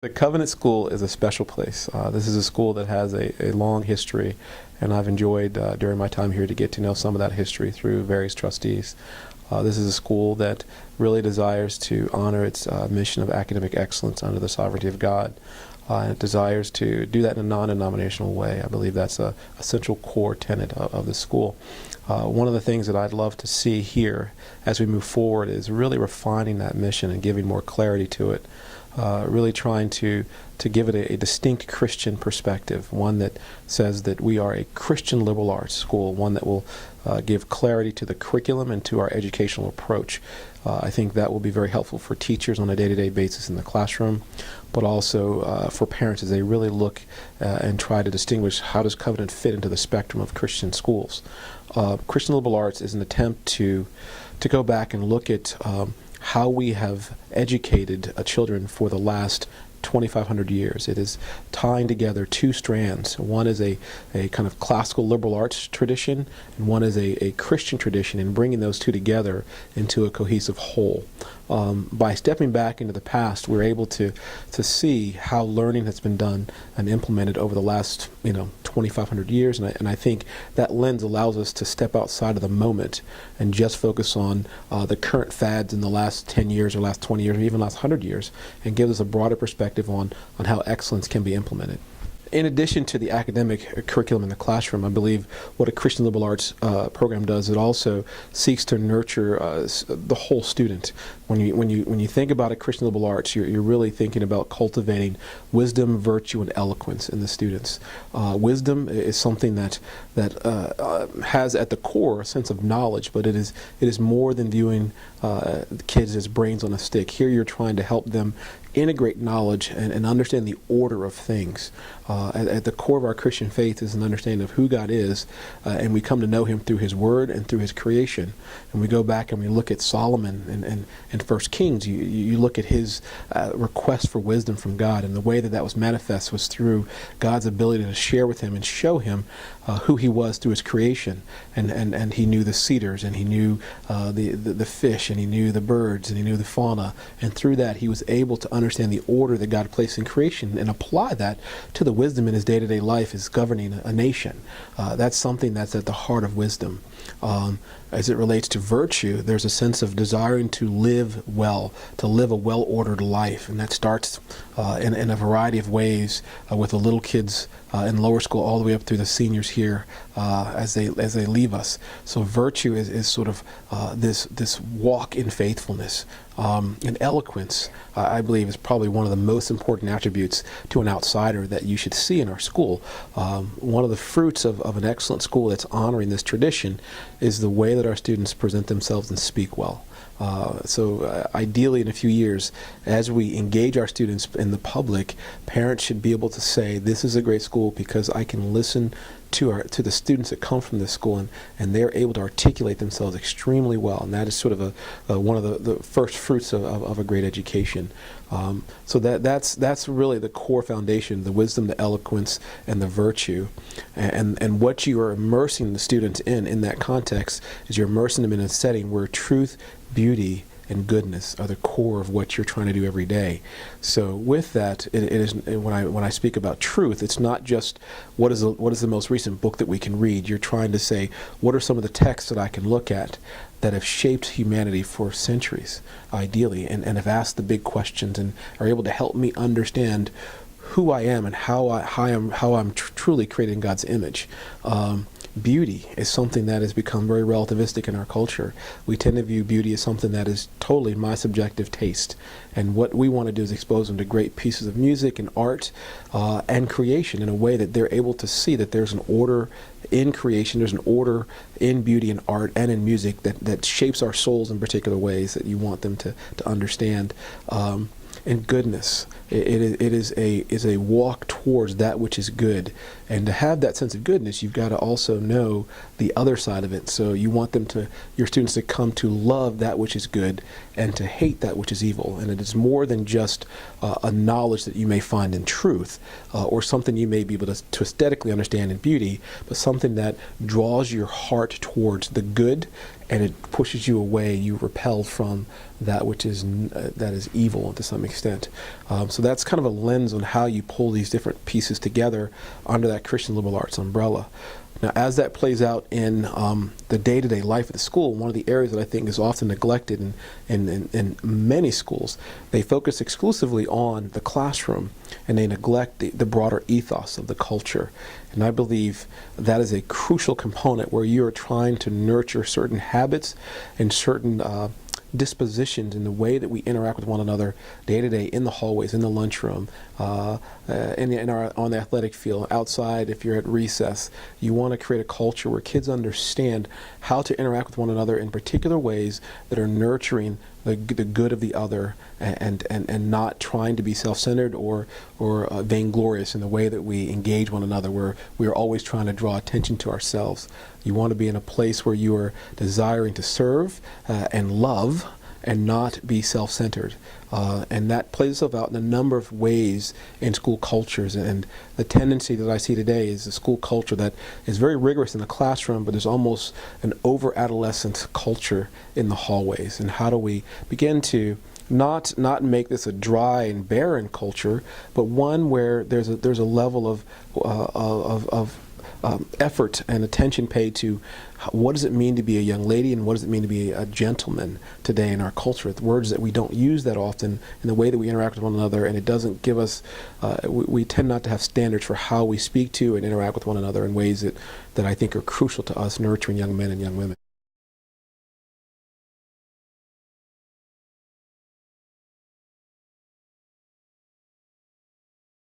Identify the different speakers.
Speaker 1: The Covenant School is a special place. This is a school that has a long history, and I've enjoyed during my time here to get to know some of that history through various trustees. This is a school that really desires to honor its mission of academic excellence under the sovereignty of God. And it desires to do that in a non-denominational way. I believe that's a central core tenet of the school. One of the things that I'd love to see here as we move forward is really refining that mission and giving more clarity to it. Really trying to give it a distinct Christian perspective, one that says that we are a Christian liberal arts school, one that will give clarity to the curriculum and to our educational approach. I think that will be very helpful for teachers on a day-to-day basis in the classroom, but also for parents as they really look and try to distinguish how does Covenant fit into the spectrum of Christian schools. Christian liberal arts is an attempt to go back and look at how we have educated children for the last 2,500 years. It is tying together two strands. One is a kind of classical liberal arts tradition, and one is a Christian tradition, and bringing those two together into a cohesive whole. By stepping back into the past, we're able to see how learning has been done and implemented over the last 2,500 years, and I think that lens allows us to step outside of the moment and just focus on the current fads in the last 10 years or last 20 years or even last 100 years, and gives us a broader perspective on how excellence can be implemented. In addition to the academic curriculum in the classroom, I believe what a Christian liberal arts program does, it also seeks to nurture the whole student. When you think about a Christian liberal arts, you're really thinking about cultivating wisdom, virtue, and eloquence in the students. Wisdom is something that has at the core a sense of knowledge, but it is more than viewing kids as brains on a stick. Here you're trying to help them integrate knowledge and understand the order of things. At the core of our Christian faith is an understanding of who God is, and we come to know Him through His Word and through His creation. And we go back and we look at Solomon and 1 Kings. You look at his request for wisdom from God, and the way that was manifest was through God's ability to share with him and show him who He was through His creation. And He knew the cedars, and He knew the fish, and He knew the birds, and He knew the fauna. And through that, he was able to understand the order that God placed in creation and apply that to the wisdom in his day-to-day life as governing a nation. That's something that's at the heart of wisdom. As it relates to virtue, there's a sense of desiring to live well, to live a well-ordered life, and that starts in a variety of ways with the little kids in lower school all the way up through the seniors here as they leave us. So virtue is sort of this walk in faithfulness. And eloquence, I believe, is probably one of the most important attributes to an outsider that you should see in our school. One of the fruits of an excellent school that's honoring this tradition is the way that our students present themselves and speak well. So ideally in a few years, as we engage our students in the public, parents should be able to say, this is a great school because I can listen to the students that come from this school, and they're able to articulate themselves extremely well, and that is sort of one of the first fruits of a great education. So that's really the core foundation: the wisdom, the eloquence, and the virtue, and what you are immersing the students in that context is you're immersing them in a setting where truth, beauty, and goodness are the core of what you're trying to do every day. So with that, it is when I speak about truth, it's not just what is the most recent book that we can read. You're trying to say, what are some of the texts that I can look at that have shaped humanity for centuries, ideally, and have asked the big questions and are able to help me understand who I am and how I'm truly created in God's image. Beauty is something that has become very relativistic in our culture. We tend to view beauty as something that is totally my subjective taste. And what we want to do is expose them to great pieces of music and art and creation in a way that they're able to see that there's an order in creation, there's an order in beauty and art and in music that shapes our souls in particular ways that you want them to understand. And goodness, it is a walk towards that which is good, and to have that sense of goodness, you've got to also know the other side of it. So you want your students to come to love that which is good and to hate that which is evil. And it is more than just a knowledge that you may find in truth or something you may be able to aesthetically understand in beauty, but something that draws your heart towards the good and it pushes you away. You repel from that which is that is evil to some extent. So that's kind of a lens on how you pull these different pieces together under that Christian liberal arts umbrella. Now, as that plays out in the day-to-day life of the school, one of the areas that I think is often neglected in many schools, they focus exclusively on the classroom, and they neglect the broader ethos of the culture. And I believe that is a crucial component where you are trying to nurture certain habits and certain dispositions in the way that we interact with one another day to day in the hallways, in the lunchroom, on the athletic field, outside if you're at recess. You want to create a culture where kids understand how to interact with one another in particular ways that are nurturing the good of the other, and not trying to be self-centered or vainglorious in the way that we engage one another, where we are always trying to draw attention to ourselves. You want to be in a place where you are desiring to serve and love, and not be self-centered. And that plays itself out in a number of ways in school cultures. And the tendency that I see today is a school culture that is very rigorous in the classroom, but there's almost an over-adolescent culture in the hallways. And how do we begin to not make this a dry and barren culture, but one where there's a level of effort and attention paid to what does it mean to be a young lady and what does it mean to be a gentleman today in our culture. It's words that we don't use that often in the way that we interact with one another, and it doesn't give us, we tend not to have standards for how we speak to and interact with one another in ways that I think are crucial to us nurturing young men and young women.